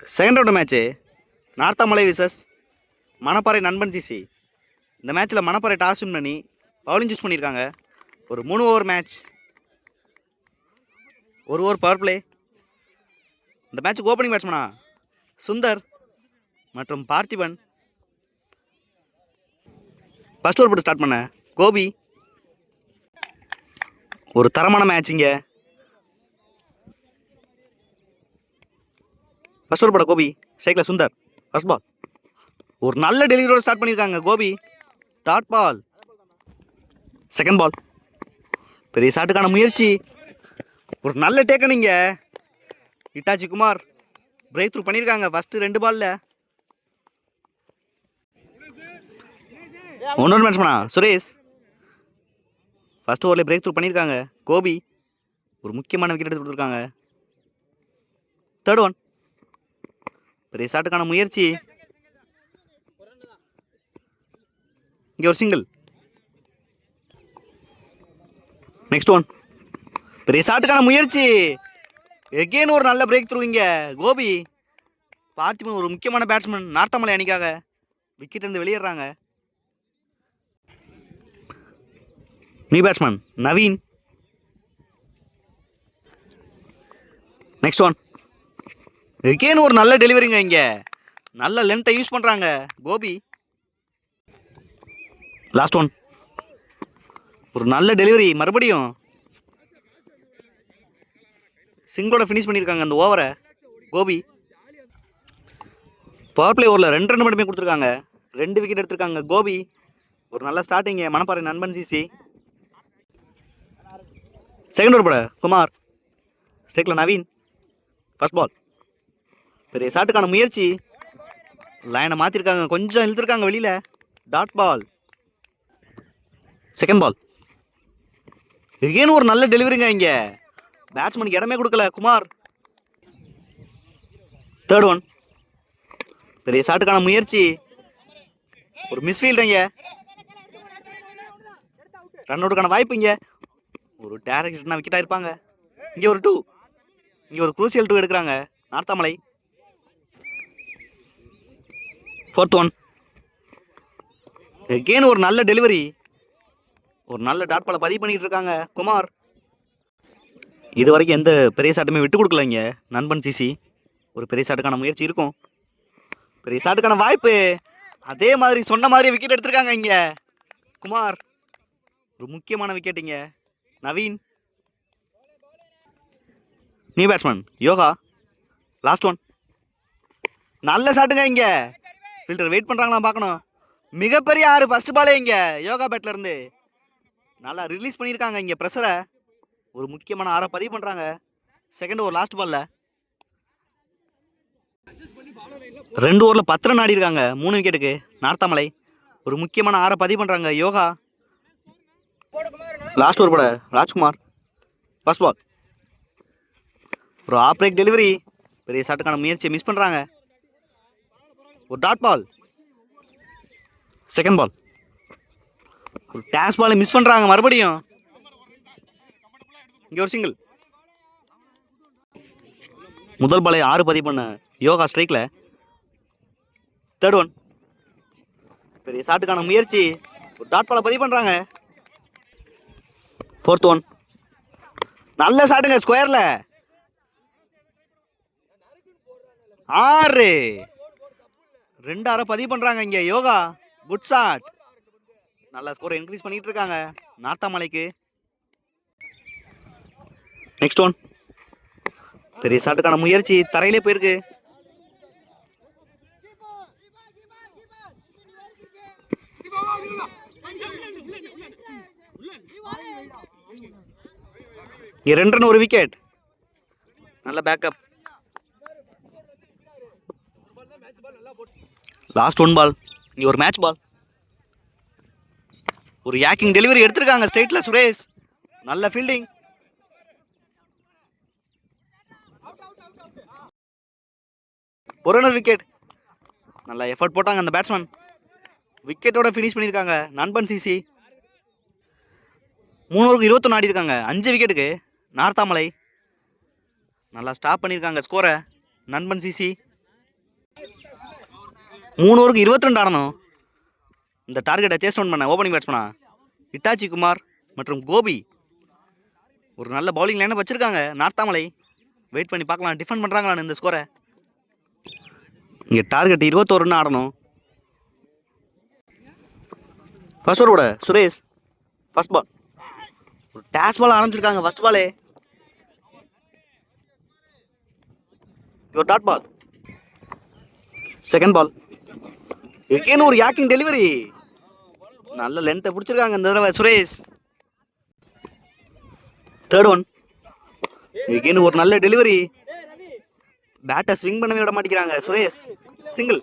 Second round match Narthamalai versus Manapparai Nanban CC. இந்த மேட்ச்சில் Manapparai toss win பண்ணி பவுலிங் சூஸ் பண்ணியிருக்காங்க. ஒரு 3 over match, 1 over power play. இந்த மேட்ச்சுக்கு ஓப்பனிங் பேட்ஸ்மனா சுந்தர் மற்றும் பார்த்திபன். ஃபர்ஸ்ட் ஓவர் போட்டு ஸ்டார்ட் பண்ண கோபி. ஒரு தரமான மேட்ச் இங்கே. ஃபர்ஸ்ட் ஓவர் போட கோபி, ஸ்ட்ரைக்கில் சுந்தர். ஃபர்ஸ்ட் பால் ஒரு நல்ல டெலிவரியோட ஸ்டார்ட் பண்ணியிருக்காங்க Gopi. Dot ball. Second ball பெரிய ஷாட்டுக்கான முயற்சி, ஒரு நல்ல டேக்கன் இங்கே. இட்டாச்சி குமார் பிரேக் த்ரூ பண்ணியிருக்காங்க ஃபஸ்ட்டு 2 பாலில். ஒன்னொரு மேட்ச்மனா சுரேஷ் ஃபர்ஸ்ட் ஓவரில் பிரேக் த்ரூ பண்ணியிருக்காங்க. கோபி ஒரு முக்கியமான விக்கெட் எடுத்து கொடுத்துருக்காங்க. தேர்ட் ஒன் பெரிய ஷாட்டுக்கான முயற்சி, இங்கே ஒரு சிங்கிள். நெக்ஸ்ட் ஒன் பெரிய ஷாட்டுக்கான முயற்சி, எகெயின் ஒரு நல்ல பிரேக் த்ரூ இங்கே. கோபி பார்த்திபன் ஒரு முக்கியமான பேட்ஸ்மேன் நார்த்தாமலை அணிக்காக விக்கெட் இருந்து வெளியேறாங்க. New batsman Naveen. Next one again ஒரு நல்ல டெலிவரிங்க இங்கே. நல்ல லென்த்தை யூஸ் பண்ணுறாங்க கோபி. லாஸ்ட் ஒன் ஒரு நல்ல டெலிவரி, மறுபடியும் சிங்கிளோட ஃபினிஷ் பண்ணியிருக்காங்க அந்த ஓவரை கோபி. பவர் பிளே ஓவரில் 2 ரன் மட்டுமே கொடுத்துருக்காங்க. 2 விக்கெட் எடுத்திருக்காங்க கோபி. ஒரு நல்ல starting Manapparai Nanban CC. Second over போட குமார், ஸ்ட்ரைக்கில் நவீன். ஃபர்ஸ்ட் பால் பெரிய ஷாட்டுக்கான முயற்சி, லைனை மாற்றிருக்காங்க, கொஞ்சம் இழுத்துருக்காங்க வெளியில். Dot ball. Second ball again ஒரு நல்ல டெலிவரிங்க இங்கே. பேட்ஸ்மேனுக்கு இடமே கொடுக்கல குமார். தேர்ட் ஒன் பெரிய ஷாட்டுக்கான முயற்சி, ஒரு மிஸ்ஃபீல்டு இங்கே. ரன் அவுட்டுக்கான வாய்ப்பு இங்கே. ஒரு டேரக்ட் விக்கெட்டாக இருப்பாங்க. இங்கே ஒரு 2, இங்கே ஒரு குரூசியல் 2 எடுக்கிறாங்க நார்த்தாமலை. ஃபோர்த் ஒன் எகெயின் ஒரு நல்ல டெலிவரி, ஒரு நல்ல டாட் பாலை பதிவு பண்ணிட்டு இருக்காங்க குமார். இது வரைக்கும் எந்த பெரிய ஷாட்டுமே விட்டு கொடுக்கல இங்கே நண்பன் சிசி. ஒரு பெரிய ஷாட்டுக்கான முயற்சி இருக்கும், பெரிய ஷாட்டுக்கான வாய்ப்பு. அதே மாதிரி சொன்ன மாதிரி விக்கெட் எடுத்திருக்காங்க இங்கே குமார். ஒரு முக்கியமான விக்கெட் இங்கே. Naveen. New batsman yoga. Last one நல்ல ஷாட்டுங்க இங்கே. ஃபீல்டர் வெயிட் பண்ணுறாங்களா பார்க்கணும். மிகப்பெரிய 6 ஃபர்ஸ்ட் பாலே இங்கே யோகா பேட்ல இருந்து நல்லா ரிலீஸ் பண்ணியிருக்காங்க இங்கே ப்ரெஷரை. ஒரு முக்கியமான 6 பதிவு பண்ணுறாங்க செகண்ட் ஓவர் லாஸ்ட் பாலில். 2 ஓவரில் 10 ரன் ஆடி இருக்காங்க 3 விக்கெட்டுக்கு நார்த்தாமலை. ஒரு முக்கியமான 6 பதிவு பண்ணுறாங்க யோகா. லாஸ்ட் ஓவர் போட ராஜ்குமார். ஃபர்ஸ்ட் பால் ஒரு ஆஃப் பிரேக் டெலிவரி, பெரிய ஷாட்டுக்கான முயற்சியை மிஸ் பண்ணுறாங்க. ஒரு டாட் பால். செகண்ட் பால் ஒரு டேஸ் பாலை மிஸ் பண்ணுறாங்க மறுபடியும். இங்கே ஒரு சிங்கிள். முதல் பாலை 6 பதிவு பண்ண யோகா ஸ்ட்ரைக்கில். தேர்ட் ஒன் பெரிய ஷாட்டுக்கான முயற்சி, ஒரு டாட் பாலை பதிவு பண்ணுறாங்க. ஃபோர்த் ஒன் நல்ல ஷாட்டுங்க ஸ்கொயரில். 6 2 6 பதிவு பண்ணுறாங்க இங்கே யோகா. Good shot. நல்ல ஸ்கோரை இன்க்ரீஸ் பண்ணிட்டு இருக்காங்க நார்த்தாமலைக்கு. நெக்ஸ்ட் ஒன் பெரிய ஷாட்டுக்கான முயற்சி, தரையிலே போயிருக்கு. இங்கே 2 ரன் ஒரு விக்கெட். நல்ல பேக்கப். லாஸ்ட் 1 பால், இங்கே ஒரு மேட்ச் பால். ஒரு யாக்கிங் டெலிவரி எடுத்திருக்காங்க ஸ்ட்ரைட்டில் சுரேஷ். நல்ல ஃபீல்டிங். ஒரு ரன் விக்கெட். நல்லா எஃபர்ட் போட்டாங்க அந்த பேட்ஸ்மேன். விக்கெட்டோட ஃபினிஷ் பண்ணியிருக்காங்க நண்பன் சிசி. 3 ஓவருக்கு 21 ஆடி இருக்காங்க 5 விக்கெட்டுக்கு நார்த்தாமலை. நல்லா ஸ்டாப் பண்ணியிருக்காங்க ஸ்கோரை நண்பன் சிசி. 3 ஓவருக்கு 22 ஆடணும். இந்த டார்கெட்டை சேஸ் டவுன் பண்ண ஓப்பனிங் பேட்ஸ்மனா இட்டாச்சி குமார் மற்றும் கோபி ஒரு நல்ல பவுலிங் லைனை வச்சுருக்காங்க. நார்த்தாமலை வெயிட் பண்ணி பார்க்கலாம் டிஃபெண்ட் பண்ணுறாங்களான்னு இந்த ஸ்கோரை. இங்கே டார்கெட் 21 ஆடணும். ஃபர்ஸ்ட் ஓவரோட சுரேஷ் ஃபர்ஸ்ட் பால் ஒரு டேஷ் பால் ஆரம்பிச்சிருக்காங்க. ஃபர்ஸ்ட் பாலே ஒரு dot ball. Second ball again ஒரு யாக்கிங் டெலிவரி. நல்ல லென்த்தை பிடிச்சிருக்காங்க இந்த தடவை சுரேஷ். தேர்ட் ஒன் எகேன் ஒரு நல்ல டெலிவரி. பேட்டை ஸ்விங் பண்ணவே விட மாட்டேங்கிறாங்க Suresh. Single.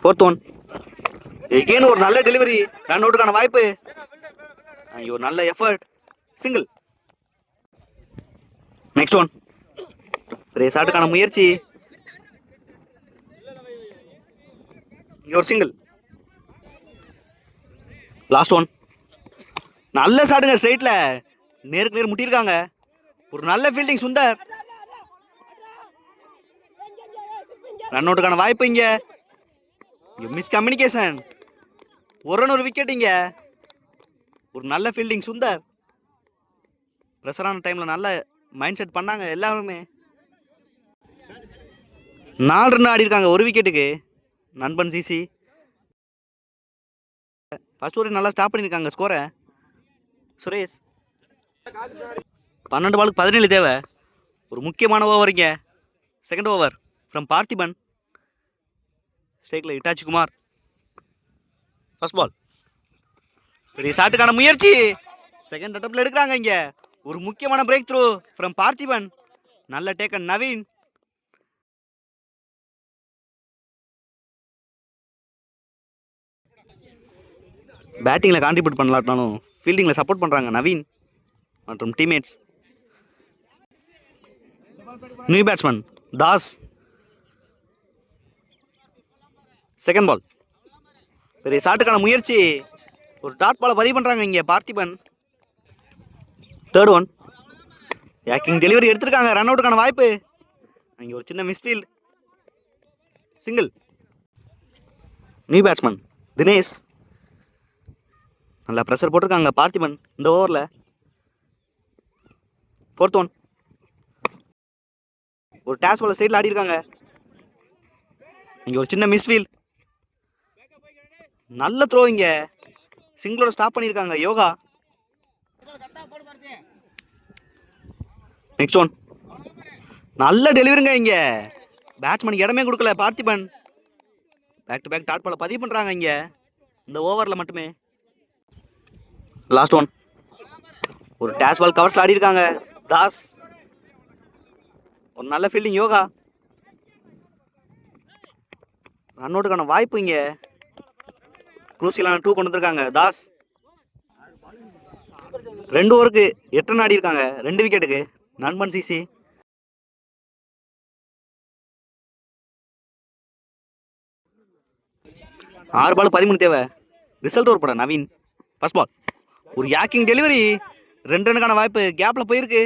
Fourth one again ஒரு நல்ல டெலிவரி. ரன் அவுட்டுக்கான வாய்ப்பு. ஒரு நல்ல எஃபர்ட். சிங்கிள். நெக்ஸ்ட் ஒன் ரேஸ் ஆட்டுக்கான முயற்சி. இங்கே ஒரு சிங்கிள். லாஸ்ட் ஒன் நல்ல ஷாட்டுங்க ஸ்ட்ரைட்டில் நேருக்கு நேர் முட்டியிருக்காங்க. ஒரு நல்ல ஃபீல்டிங் சுந்தர். ரன் அவுட்டுக்கான வாய்ப்பு. இங்கே மிஸ் கம்யூனிகேஷன். ஒரு விக்கெட். இங்கே ஒரு நல்ல ஃபீல்டிங் சுந்தர். ப்ரெஷரான டைமில் நல்ல மைண்ட் செட் பண்ணாங்க எல்லாருமே. 4 ரன் ஆடி இருக்காங்க ஒரு விக்கெட்டுக்கு. நண்பன் சிசி ஃபர்ஸ்ட் ஓவர் நல்லா ஸ்டாப் பண்ணியிருக்காங்க ஸ்கோரை. சுரேஷ் 12 பாலுக்கு 17 தேவை. ஒரு முக்கியமான ஓவருங்க. Second over from Parthiban. ஸ்ட்ரைக்கில் இட்டாச்சி குமார். ஃபர்ஸ்ட் பால் பெரிய ஷாட்டுக்கான முயற்சி. செகண்ட் அட்டம்ப்ல எடுக்கிறாங்க. இங்கே ஒரு முக்கியமான பிரேக் த்ரூ ஃப்ரம் பார்த்திபன். நல்ல டேக்கன் நவீன். பேட்டிங்கில் கான்ட்ரிபியூட் பண்ணலாட்டாலும் ஃபீல்டிங்கில் சப்போர்ட் பண்ணுறாங்க நவீன் மற்றும் teammates. New batsman Das. Second ball பெரிய ஷாட்டுக்கான முயற்சி. ஒரு டாட் பாலை பதிவு பண்ணுறாங்க இங்கே Parthiban. Third one yorking delivery எடுத்திருக்காங்க. ரன் அவுட்டுக்கான வாய்ப்பு. இங்கே ஒரு சின்ன misfield. Single. New batsman Dinesh. நல்லா ப்ரெஷர் போட்டிருக்காங்க பார்த்திபன் இந்த ஓவரில். ஃபோர்த் ஒன் ஒரு டேஷ் பால் ஸ்ட்ரைட்டில் ஆடி இருக்காங்க. இங்கே ஒரு சின்ன மிஸ்ஃபீல்ட். நல்ல த்ரோ. இங்கே சிங்கிளோட ஸ்டாப் பண்ணியிருக்காங்க யோகா. நெக்ஸ்ட் ஒன் நல்ல டெலிவரிங்க. இங்கே பேட்ஸ்மேனுக்கு இடமே கொடுக்கல Parthiban. Back to back dot பாலை பதிவு பண்ணுறாங்க இங்கே இந்த ஓவரில் மட்டுமே. லாஸ்ட் ஒன் ஒரு டேஷ் பால் கவர்ஸில் ஆடி இருக்காங்க தாஸ். ஒரு நல்ல ஃபீல்டிங் யோகா. ரன் அவுட்டுக்கான வாய்ப்பு. இங்கே குரூசியலான 2 கொண்டு வந்திருக்காங்க தாஸ். 2 ஓவருக்கு 8 ரன் ஆடி இருக்காங்க 2 விக்கெட்டுக்கு. நண்பன் சிசி 6 பால் 13 தேவை. ரிசல்ட் ஓவர் போட நவீன். ஃபர்ஸ்ட் பால் ஒரு யாக்கிங் டெலிவரி. 2 ரனுக்கான வாய்ப்பு கேப்பில் போயிருக்கு.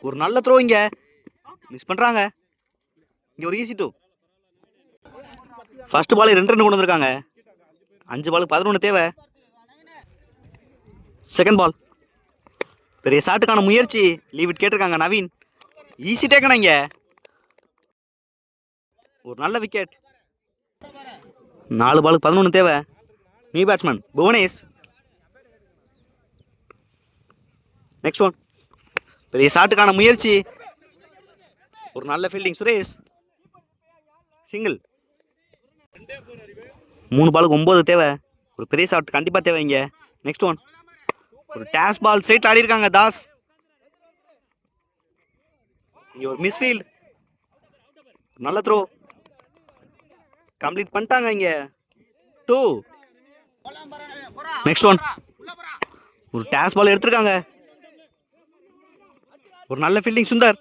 ஒரு நல்ல த்ரோ. இங்கே மிஸ் பண்ணுறாங்க. இங்கே ஒரு ஈஸி 2. ஃபர்ஸ்ட் பால் 2 ரன் கொண்டு வந்திருக்காங்க. 5 பாலுக்கு 11 தேவை. செகண்ட் பால் பெரிய ஷாட்டுக்கான முயற்சி. லீவ் இட் கேட்டிருக்காங்க நவீன். ஈஸி டேக்கனா. இங்கே ஒரு நல்ல விக்கெட். 4 பாலுக்கு 11 தேவை. New batsman Bhuvanesh. Next one பெரிய ஷாட்டுக்கான முயற்சி. ஒரு நல்ல ஃபீல்டிங் சுரேஷ். சிங்கிள். 3 பாலுக்கு 9 தேவை. ஒரு பெரிய ஷாட் கண்டிப்பாக தேவை இங்கே. நெக்ஸ்ட் ஒன் ஒரு டேஷ் பால் ஸ்ட்ரைட் ஆடி இருக்காங்க தாஸ். இங்கே ஒரு மிஸ்ஃபீல்ட். நல்ல த்ரோ கம்ப்ளீட் பண்ணிட்டாங்க. இங்கே 2. நெக்ஸ்ட் ஒன் ஒரு டேஷ் பால் எடுத்திருக்காங்க. ஒரு நல்ல ஃபீல்டிங் சுந்தர்.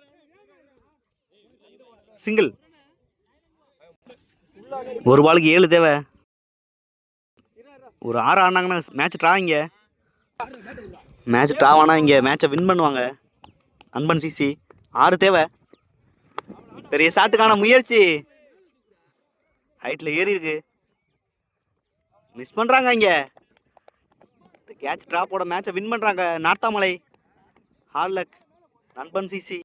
சிங்கிள். 1 பாலுக்கு 7 தேவை. ஒரு 6 ஆனாங்கன்னா மேட்ச் ட்ரா. இங்கே மேட்ச் ட்ராவானா இங்கே மேட்சை வின் பண்ணுவாங்க நண்பன் சிசி. 6 தேவை. பெரிய ஷாட்டுக்கான முயற்சி ஹைட்ல ஏறி இருக்கு. மிஸ் பண்றாங்க இங்க. கேட்ச் டிராப்போட மேட்சை வின் பண்றாங்க நார்த்தாமலை. ஹார்ட் லக் நண்பன் சிசி.